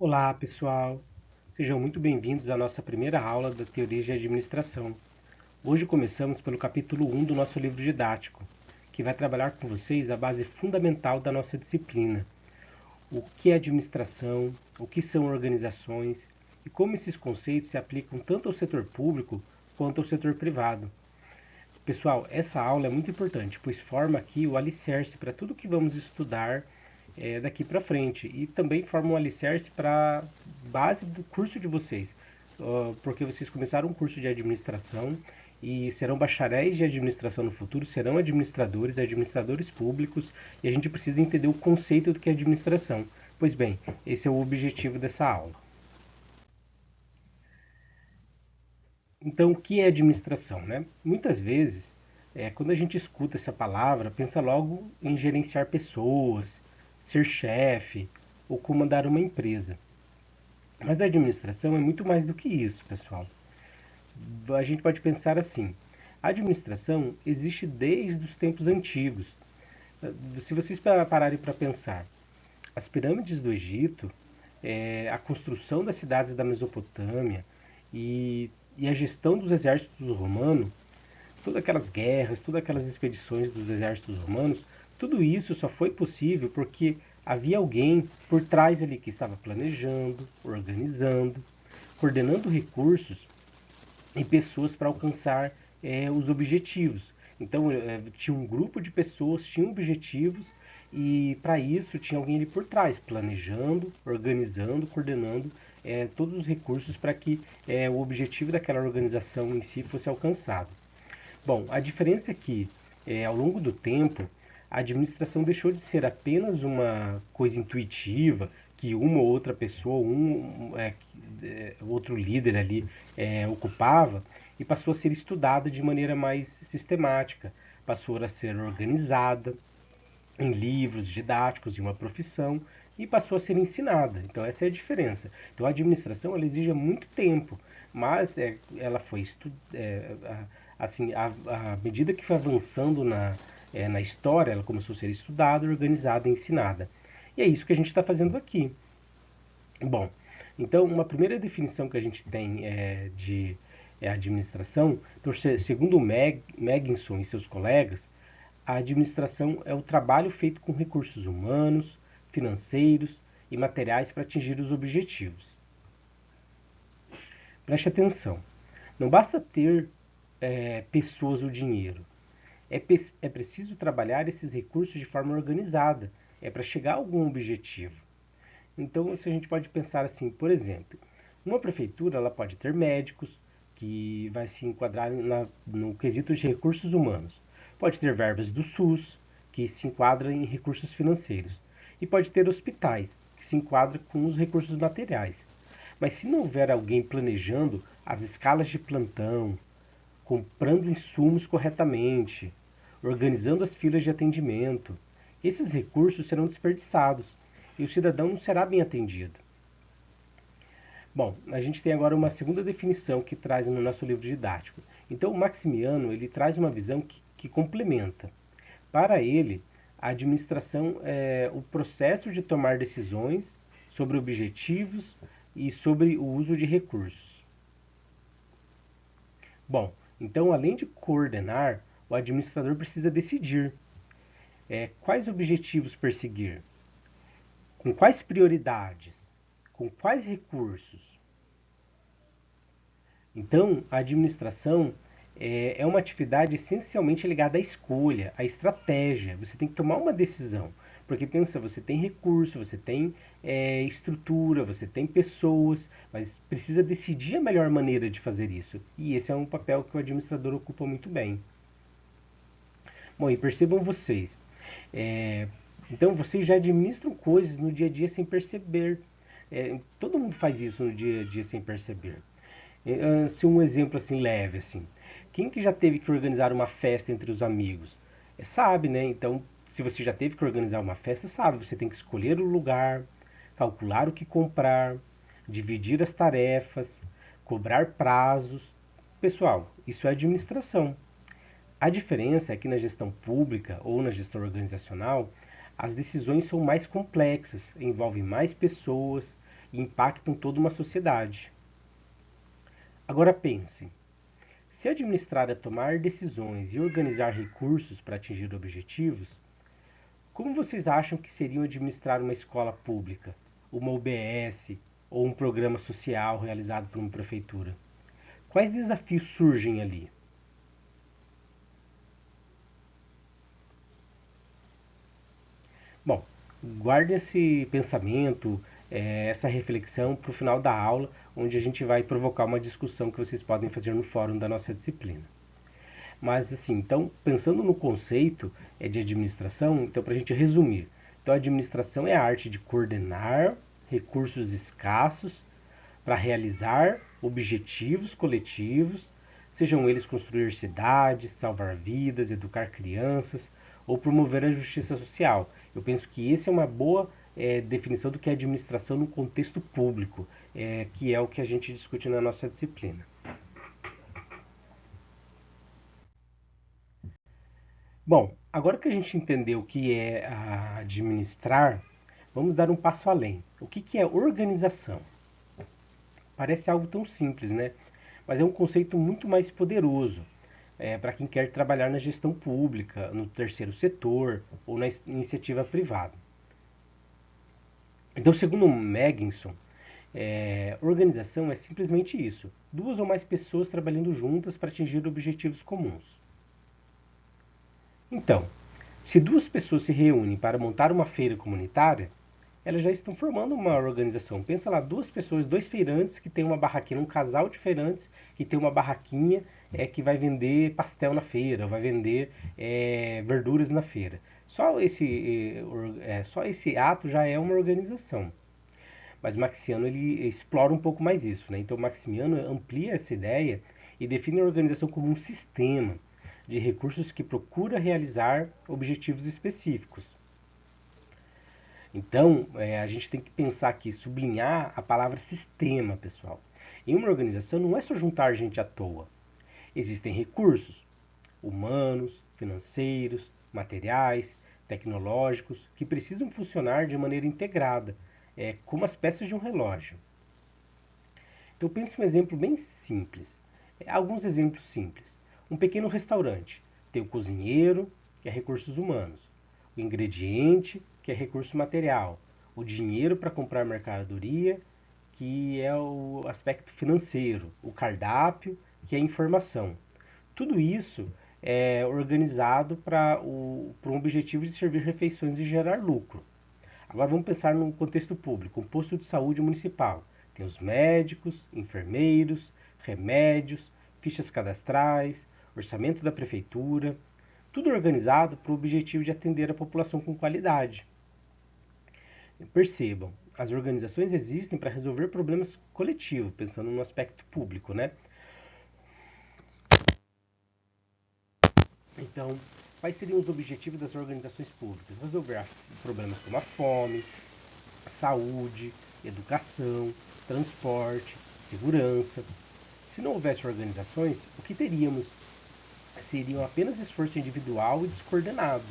Olá, pessoal! Sejam muito bem-vindos à nossa primeira aula da Teoria de Administração. Hoje começamos pelo capítulo 1 do nosso livro didático, que vai trabalhar com vocês a base fundamental da nossa disciplina. O que é administração, o que são organizações e como esses conceitos se aplicam tanto ao setor público quanto ao setor privado. Pessoal, essa aula é muito importante, pois forma aqui o alicerce para tudo que vamos estudar daqui para frente e também forma um alicerce para a base do curso de vocês, porque vocês começaram um curso de administração e serão bacharéis de administração no futuro, serão administradores, administradores públicos, e a gente precisa entender o conceito do que é administração. Pois bem, esse é o objetivo dessa aula. Então, o que é administração, né? Muitas vezes, quando a gente escuta essa palavra, pensa logo em gerenciar pessoas, ser chefe ou comandar uma empresa. Mas a administração é muito mais do que isso, pessoal. A gente pode pensar assim: a administração existe desde os tempos antigos. Se vocês pararem para pensar, as pirâmides do Egito, a construção das cidades da Mesopotâmia e a gestão dos exércitos romanos, todas aquelas guerras, todas aquelas expedições dos exércitos romanos, tudo isso só foi possível porque havia alguém por trás ali que estava planejando, organizando, coordenando recursos e pessoas para alcançar os objetivos. Então, tinha um grupo de pessoas, tinha objetivos e para isso tinha alguém ali por trás, planejando, organizando, coordenando todos os recursos para que o objetivo daquela organização em si fosse alcançado. Bom, a diferença é que, ao longo do tempo, a administração deixou de ser apenas uma coisa intuitiva que uma ou outra pessoa, outro líder ali ocupava e passou a ser estudada de maneira mais sistemática, passou a ser organizada em livros didáticos de uma profissão e passou a ser ensinada. Então essa é a diferença. Então a administração ela exige muito tempo, mas ela foi assim à medida que foi avançando na história, ela começou a ser estudada, organizada e ensinada. E é isso que a gente está fazendo aqui. Bom, então uma primeira definição que a gente tem de administração, então, segundo Megginson e seus colegas, a administração é o trabalho feito com recursos humanos, financeiros e materiais para atingir os objetivos. Preste atenção, não basta ter pessoas ou dinheiro, é preciso trabalhar esses recursos de forma organizada, para chegar a algum objetivo. Então, se a gente pode pensar assim, por exemplo, uma prefeitura ela pode ter médicos, que vai se enquadrar no quesito de recursos humanos. Pode ter verbas do SUS, que se enquadram em recursos financeiros. E pode ter hospitais, que se enquadram com os recursos materiais. Mas se não houver alguém planejando as escalas de plantão, comprando insumos corretamente, organizando as filas de atendimento, esses recursos serão desperdiçados e o cidadão não será bem atendido. Bom, a gente tem agora uma segunda definição que traz no nosso livro didático. Então, o Maximiano ele traz uma visão que complementa. Para ele, a administração é o processo de tomar decisões sobre objetivos e sobre o uso de recursos. Bom, então, além de coordenar, o administrador precisa decidir quais objetivos perseguir, com quais prioridades, com quais recursos. Então, a administração é uma atividade essencialmente ligada à escolha, à estratégia. Você tem que tomar uma decisão. Porque pensa, você tem recurso, você tem estrutura, você tem pessoas, mas precisa decidir a melhor maneira de fazer isso. E esse é um papel que o administrador ocupa muito bem. Bom, e percebam vocês, é, então vocês já administram coisas no dia a dia sem perceber. Todo mundo faz isso no dia a dia sem perceber. Se um exemplo assim leve assim, quem que já teve que organizar uma festa entre os amigos? Sabe, né? Então, se você já teve que organizar uma festa, sabe, você tem que escolher o lugar, calcular o que comprar, dividir as tarefas, cobrar prazos. Pessoal, isso é administração. A diferença é que na gestão pública ou na gestão organizacional, as decisões são mais complexas, envolvem mais pessoas e impactam toda uma sociedade. Agora pense, se administrar é tomar decisões e organizar recursos para atingir objetivos, como vocês acham que seriam administrar uma escola pública, uma UBS ou um programa social realizado por uma prefeitura? Quais desafios surgem ali? Bom, guarde esse pensamento, essa reflexão para o final da aula, onde a gente vai provocar uma discussão que vocês podem fazer no fórum da nossa disciplina. Mas assim, então, pensando no conceito de administração, então para a gente resumir, então a administração é a arte de coordenar recursos escassos para realizar objetivos coletivos, sejam eles construir cidades, salvar vidas, educar crianças ou promover a justiça social. Eu penso que essa é uma boa definição do que é administração no contexto público, que é o que a gente discute na nossa disciplina. Bom, agora que a gente entendeu o que é administrar, vamos dar um passo além. O que é organização? Parece algo tão simples, né? Mas é um conceito muito mais poderoso para quem quer trabalhar na gestão pública, no terceiro setor ou na iniciativa privada. Então, segundo Megginson, organização é simplesmente isso: duas ou mais pessoas trabalhando juntas para atingir objetivos comuns. Então, se duas pessoas se reúnem para montar uma feira comunitária, elas já estão formando uma organização. Pensa lá, duas pessoas, dois feirantes que tem uma barraquinha, um casal de feirantes que tem uma barraquinha que vai vender pastel na feira, vai vender verduras na feira. Só esse ato já é uma organização. Mas Maxiano ele explora um pouco mais isso, né? Então Maximiano amplia essa ideia e define a organização como um sistema de recursos que procura realizar objetivos específicos. Então, a gente tem que pensar aqui, sublinhar a palavra sistema, pessoal. Em uma organização não é só juntar gente à toa. Existem recursos humanos, financeiros, materiais, tecnológicos, que precisam funcionar de maneira integrada, como as peças de um relógio. Então pense um exemplo bem simples. Alguns exemplos simples. Um pequeno restaurante tem o cozinheiro, que é recursos humanos, o ingrediente, que é recurso material, o dinheiro para comprar mercadoria, que é o aspecto financeiro, o cardápio, que é a informação. Tudo isso é organizado para um objetivo de servir refeições e gerar lucro. Agora vamos pensar num contexto público, um posto de saúde municipal. Tem os médicos, enfermeiros, remédios, fichas cadastrais, orçamento da prefeitura, tudo organizado para o objetivo de atender a população com qualidade. Percebam, as organizações existem para resolver problemas coletivos, pensando no aspecto público, né? Então, quais seriam os objetivos das organizações públicas? Resolver problemas como a fome, a saúde, educação, transporte, segurança. Se não houvesse organizações, o que teríamos seriam apenas esforço individual e descoordenado.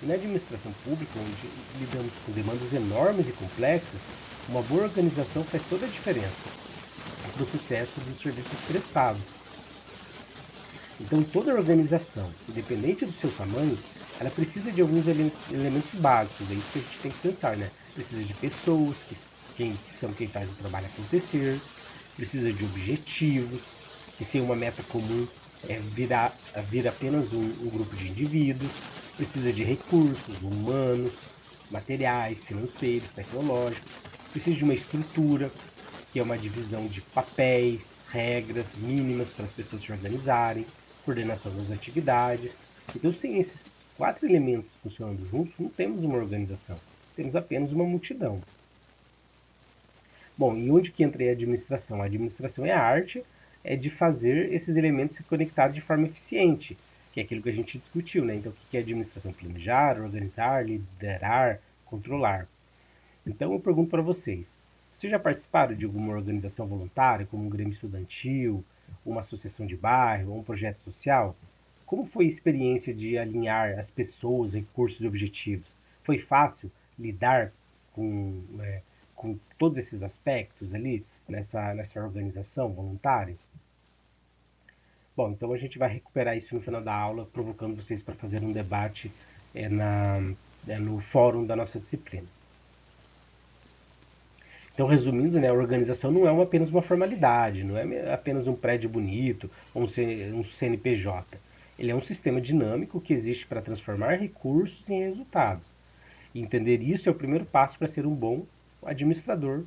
E na administração pública, onde lidamos com demandas enormes e complexas, uma boa organização faz toda a diferença para o sucesso dos serviços prestados. Então, toda organização, independente do seu tamanho, ela precisa de alguns elementos básicos. É isso que a gente tem que pensar, né? Precisa de pessoas, que são quem faz o trabalho acontecer. Precisa de objetivos, que sem uma meta comum vir apenas um grupo de indivíduos. Precisa de recursos humanos, materiais, financeiros, tecnológicos. Precisa de uma estrutura, que é uma divisão de papéis, regras mínimas para as pessoas se organizarem, coordenação das atividades. Então, sem esses quatro elementos funcionando juntos, não temos uma organização, temos apenas uma multidão. Bom, e onde que entra a administração? A administração é a arte de fazer esses elementos se conectarem de forma eficiente, que é aquilo que a gente discutiu, né? Então, o que é administração? Planejar, organizar, liderar, controlar. Então, eu pergunto para vocês, vocês já participaram de alguma organização voluntária, como um grêmio estudantil, uma associação de bairro ou um projeto social? Como foi a experiência de alinhar as pessoas, recursos e objetivos? Foi fácil lidar com com todos esses aspectos ali nessa organização voluntária? Bom, então a gente vai recuperar isso no final da aula, provocando vocês para fazer um debate no fórum da nossa disciplina. Então, resumindo, né, a organização não é apenas uma formalidade, não é apenas um prédio bonito ou um CNPJ. Ele é um sistema dinâmico que existe para transformar recursos em resultados. E entender isso é o primeiro passo para ser um bom administrador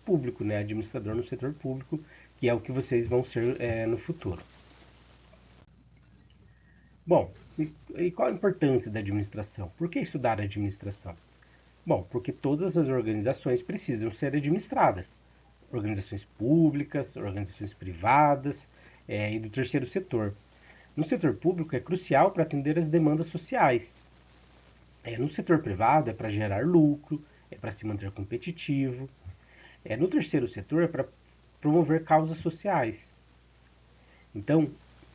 público, né, administrador no setor público, que é o que vocês vão ser no futuro. Bom, e qual a importância da administração? Por que estudar administração? Bom, porque todas as organizações precisam ser administradas. Organizações públicas, organizações privadas e do terceiro setor. No setor público é crucial para atender as demandas sociais. No setor privado é para gerar lucro, é para se manter competitivo. No terceiro setor é para promover causas sociais. Então,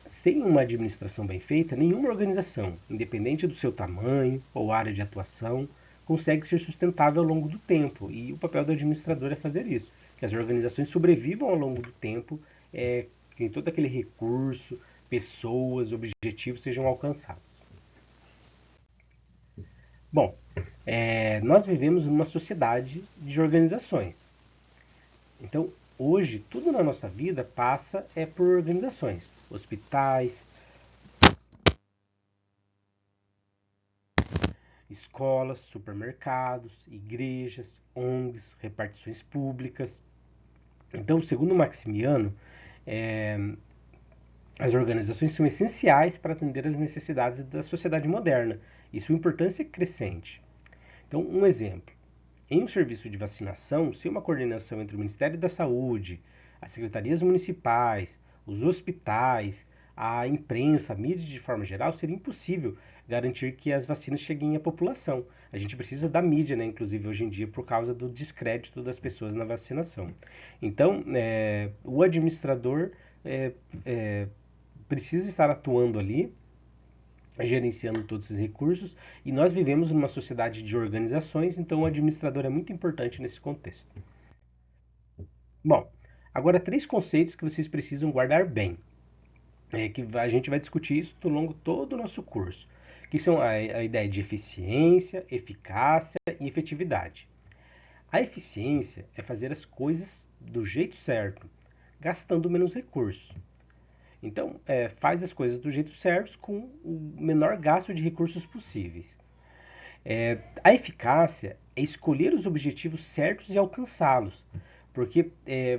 sem uma administração bem feita, nenhuma organização, independente do seu tamanho ou área de atuação, consegue ser sustentável ao longo do tempo. E o papel do administrador é fazer isso, que as organizações sobrevivam ao longo do tempo, que todo aquele recurso, pessoas, objetivos sejam alcançados. Bom, nós vivemos numa sociedade de organizações. Então, hoje, tudo na nossa vida passa por organizações. Hospitais, escolas, supermercados, igrejas, ONGs, repartições públicas. Então, segundo Maximiano, as organizações são essenciais para atender às necessidades da sociedade moderna e sua importância é crescente. Então, um exemplo. Em um serviço de vacinação, sem uma coordenação entre o Ministério da Saúde, as secretarias municipais, os hospitais, a imprensa, a mídia de forma geral, seria impossível garantir que as vacinas cheguem à população. A gente precisa da mídia, né, inclusive hoje em dia, por causa do descrédito das pessoas na vacinação. Então, o administrador precisa estar atuando ali, gerenciando todos esses recursos, e nós vivemos numa sociedade de organizações, então o administrador é muito importante nesse contexto. Bom, agora 3 conceitos que vocês precisam guardar bem, que a gente vai discutir isso ao longo de todo o nosso curso, que são a ideia de eficiência, eficácia e efetividade. A eficiência é fazer as coisas do jeito certo, gastando menos recursos. Então, faz as coisas do jeito certo com o menor gasto de recursos possíveis. A eficácia é escolher os objetivos certos e alcançá-los. Porque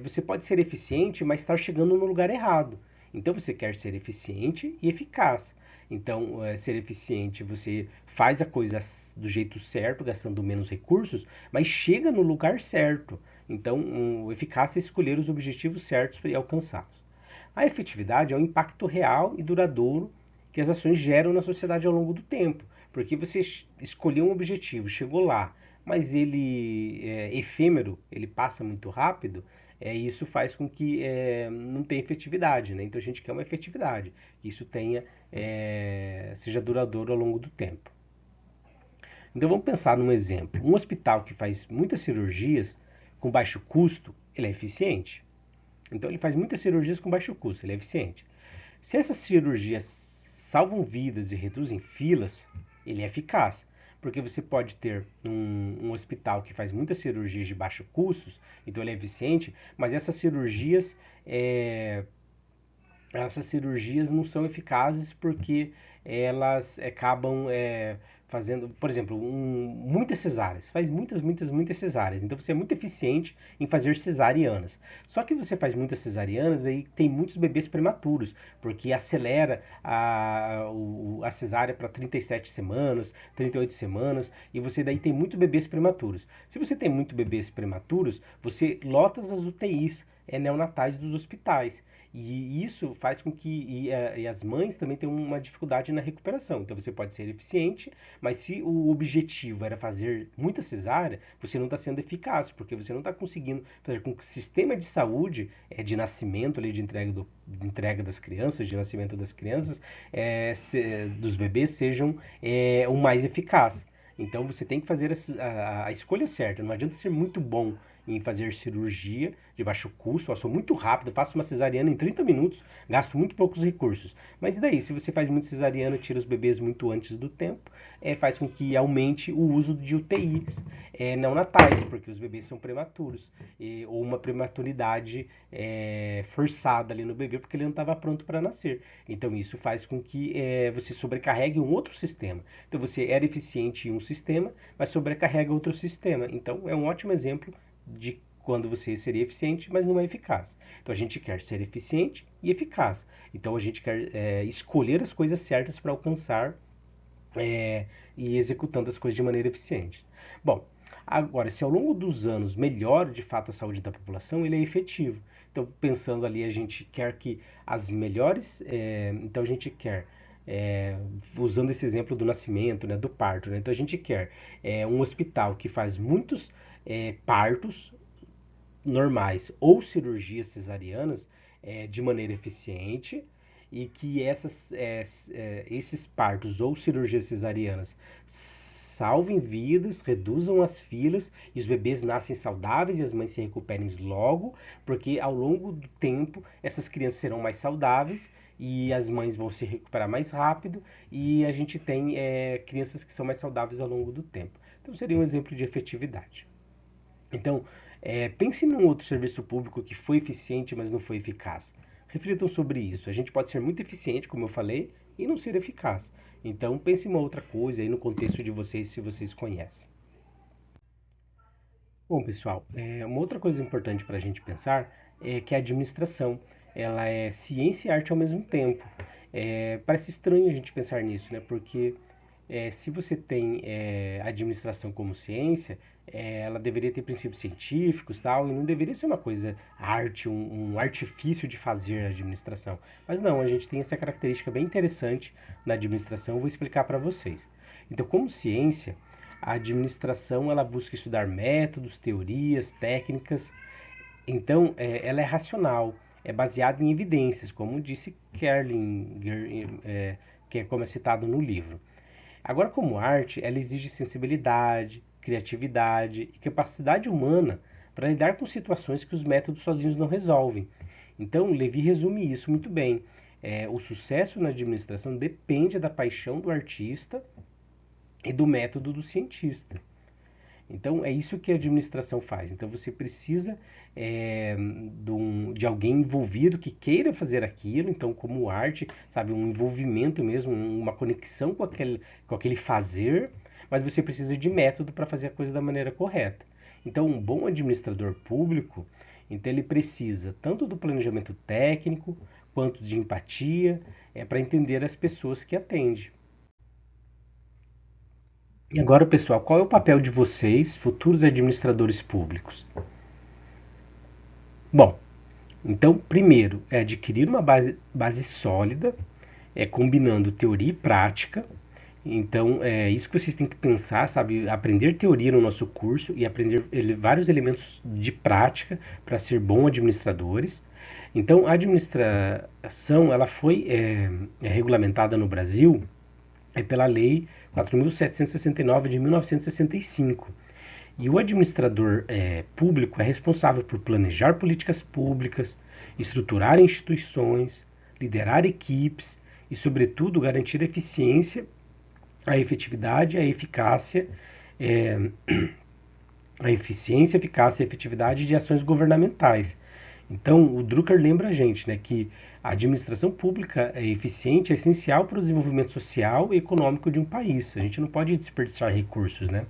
você pode ser eficiente, mas estar chegando no lugar errado. Então, você quer ser eficiente e eficaz. Então, ser eficiente, você faz a coisa do jeito certo, gastando menos recursos, mas chega no lugar certo. Então, eficácia é escolher os objetivos certos e alcançá-los. A efetividade é o impacto real e duradouro que as ações geram na sociedade ao longo do tempo. Porque você escolheu um objetivo, chegou lá, mas ele é efêmero, ele passa muito rápido, isso faz com que não tenha efetividade. Né? Então a gente quer uma efetividade, que isso seja duradouro ao longo do tempo. Então vamos pensar num exemplo. Um hospital que faz muitas cirurgias com baixo custo, ele é eficiente. Então ele faz muitas cirurgias com baixo custo, ele é eficiente. Se essas cirurgias salvam vidas e reduzem filas, ele é eficaz. Porque você pode ter um hospital que faz muitas cirurgias de baixo custo, então ele é eficiente, mas essas cirurgias não são eficazes porque elas acabam fazendo, por exemplo, muitas cesáreas, faz muitas cesáreas, então você é muito eficiente em fazer cesarianas. Só que você faz muitas cesarianas, aí tem muitos bebês prematuros, porque acelera a cesárea para 37 semanas, 38 semanas, e você daí tem muitos bebês prematuros. Se você tem muitos bebês prematuros, você lota as UTIs neonatais dos hospitais. E isso faz com que e as mães também tenham uma dificuldade na recuperação. Então você pode ser eficiente, mas se o objetivo era fazer muita cesárea, você não está sendo eficaz, porque você não está conseguindo fazer com que o sistema de saúde de nascimento, ali, de entrega das crianças, de nascimento das crianças, dos bebês, sejam o mais eficaz. Então você tem que fazer a escolha certa. Não adianta ser muito bom em fazer cirurgia de baixo custo. Eu sou muito rápido, faço uma cesariana em 30 minutos, gasto muito poucos recursos. Mas e daí, se você faz muito cesariana, tira os bebês muito antes do tempo, faz com que aumente o uso de UTIs neonatais, porque os bebês são prematuros, ou uma prematuridade forçada ali no bebê, porque ele não estava pronto para nascer. Então isso faz com que você sobrecarregue um outro sistema. Então você era eficiente em um sistema, mas sobrecarrega outro sistema. Então é um ótimo exemplo de quando você seria eficiente, mas não é eficaz. Então a gente quer ser eficiente e eficaz. Então a gente quer escolher as coisas certas para alcançar e executando as coisas de maneira eficiente. Bom, agora, se ao longo dos anos melhora de fato a saúde da população, ele é efetivo. Então, pensando ali, a gente quer que as melhores. Então, a gente quer, usando esse exemplo do nascimento, né, do parto, né, então a gente quer um hospital que faz muitos partos normais ou cirurgias cesarianas de maneira eficiente e que esses partos ou cirurgias cesarianas salvem vidas, reduzam as filas e os bebês nascem saudáveis e as mães se recuperem logo, porque ao longo do tempo essas crianças serão mais saudáveis e as mães vão se recuperar mais rápido e a gente tem crianças que são mais saudáveis ao longo do tempo. Então seria um exemplo de efetividade. Então, pense num outro serviço público que foi eficiente, mas não foi eficaz. Reflitam sobre isso. A gente pode ser muito eficiente, como eu falei, e não ser eficaz. Então, pense em uma outra coisa aí no contexto de vocês, se vocês conhecem. Bom, pessoal, uma outra coisa importante para a gente pensar é que a administração, ela é ciência e arte ao mesmo tempo. Parece estranho a gente pensar nisso, né? Porque se você tem administração como ciência, ela deveria ter princípios científicos, tal, e não deveria ser uma coisa arte, um artifício de fazer a administração. Mas não, a gente tem essa característica bem interessante na administração, eu vou explicar para vocês. Então, como ciência, a administração ela busca estudar métodos, teorias, técnicas. Então, ela é racional, é baseada em evidências, como disse Kerlinger, que é como é citado no livro. Agora, como arte, ela exige sensibilidade, criatividade e capacidade humana para lidar com situações que os métodos sozinhos não resolvem. Então, Levi resume isso muito bem. O sucesso na administração depende da paixão do artista e do método do cientista. Então, é isso que a administração faz. Então, você precisa de alguém envolvido que queira fazer aquilo. Então, como arte, sabe, um envolvimento mesmo, uma conexão com aquele fazer, mas você precisa de método para fazer a coisa da maneira correta. Então, um bom administrador público, então ele precisa tanto do planejamento técnico quanto de empatia, para entender as pessoas que atende. E agora, pessoal, qual é o papel de vocês, futuros administradores públicos? Bom, então, primeiro, é adquirir uma base sólida, combinando teoria e prática. Então, é isso que vocês têm que pensar, sabe? Aprender teoria no nosso curso e aprender vários elementos de prática para ser bons administradores. Então, a administração, ela foi regulamentada no Brasil pela Lei 4.769 de 1965. E o administrador público é responsável por planejar políticas públicas, estruturar instituições, liderar equipes e, sobretudo, garantir a eficiência, a efetividade, é, eficácia e efetividade de ações governamentais. Então, o Drucker lembra a gente, né, que a administração pública eficiente é essencial para o desenvolvimento social e econômico de um país. A gente não pode desperdiçar recursos, né?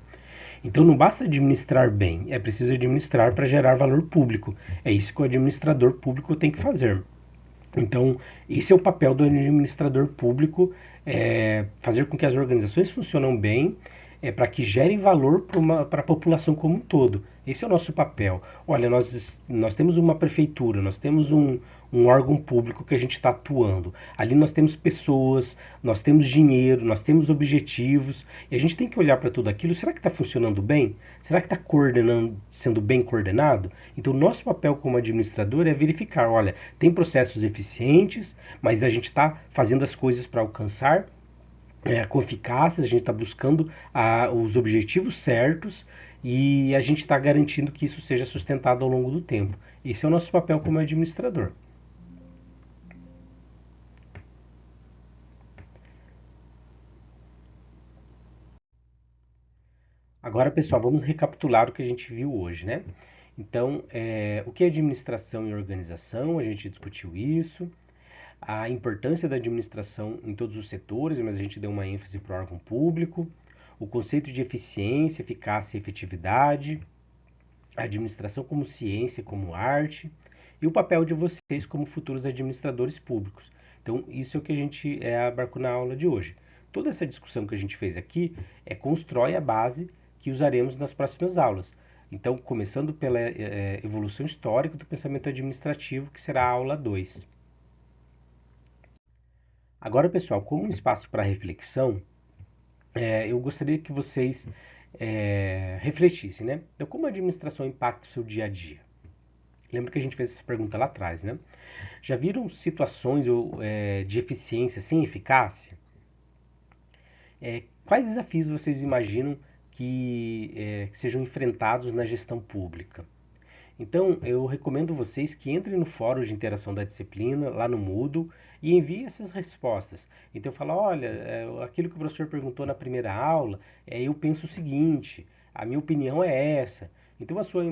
Então não basta administrar bem, é preciso administrar para gerar valor público. É isso que o administrador público tem que fazer. Então, esse é o papel do administrador público, fazer com que as organizações funcionem bem, para que gerem valor para a população como um todo. Esse é o nosso papel. Olha, nós temos uma prefeitura, nós temos um órgão público que a gente está atuando. Ali nós temos pessoas, nós temos dinheiro, nós temos objetivos, e a gente tem que olhar para tudo aquilo. Será que está funcionando bem? Será que está sendo bem coordenado? Então, nosso papel como administrador é verificar, olha, tem processos eficientes, mas a gente está fazendo as coisas para alcançar com eficácia, a gente está buscando os objetivos certos e a gente está garantindo que isso seja sustentado ao longo do tempo. Esse é o nosso papel como administrador. Agora, pessoal, vamos recapitular o que a gente viu hoje, né? Então, o que é administração e organização? A gente discutiu isso. A importância da administração em todos os setores, mas a gente deu uma ênfase para o órgão público. O conceito de eficiência, eficácia e efetividade. A administração como ciência, como arte. E o papel de vocês como futuros administradores públicos. Então, isso é o que a gente abarcou na aula de hoje. Toda essa discussão que a gente fez aqui constrói a base que usaremos nas próximas aulas. Então, começando pela evolução histórica do pensamento administrativo, que será a aula 2. Agora, pessoal, como um espaço para reflexão, eu gostaria que vocês refletissem, né? Então, como a administração impacta o seu dia a dia? Lembra que a gente fez essa pergunta lá atrás, né? Já viram situações de eficiência sem eficácia? Quais desafios vocês imaginam que sejam enfrentados na gestão pública? Então, eu recomendo vocês que entrem no fórum de interação da disciplina, lá no Moodle, e enviem essas respostas. Então, eu falo, olha, aquilo que o professor perguntou na primeira aula, eu penso o seguinte, a minha opinião é essa. Então, a sua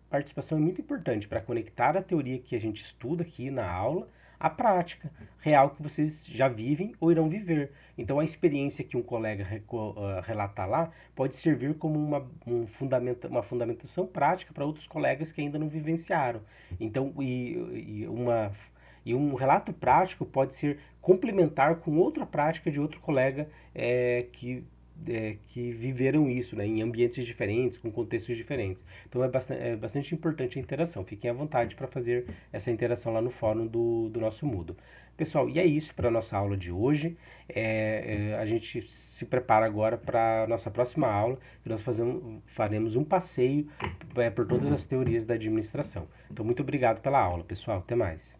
participação é muito importante para conectar a teoria que a gente estuda aqui na aula à prática real que vocês já vivem ou irão viver. Então, a experiência que um colega relatar lá pode servir como uma fundamentação prática para outros colegas que ainda não vivenciaram. Então, e um relato prático pode ser complementar com outra prática de outro colega que viveram isso, né, em ambientes diferentes, com contextos diferentes. Então é bastante importante a interação. Fiquem à vontade para fazer essa interação lá no fórum do nosso Moodle. Pessoal, e é isso para a nossa aula de hoje. A gente se prepara agora para a nossa próxima aula, que nós faremos um passeio por todas as teorias da administração. Então, muito obrigado pela aula, pessoal. Até mais.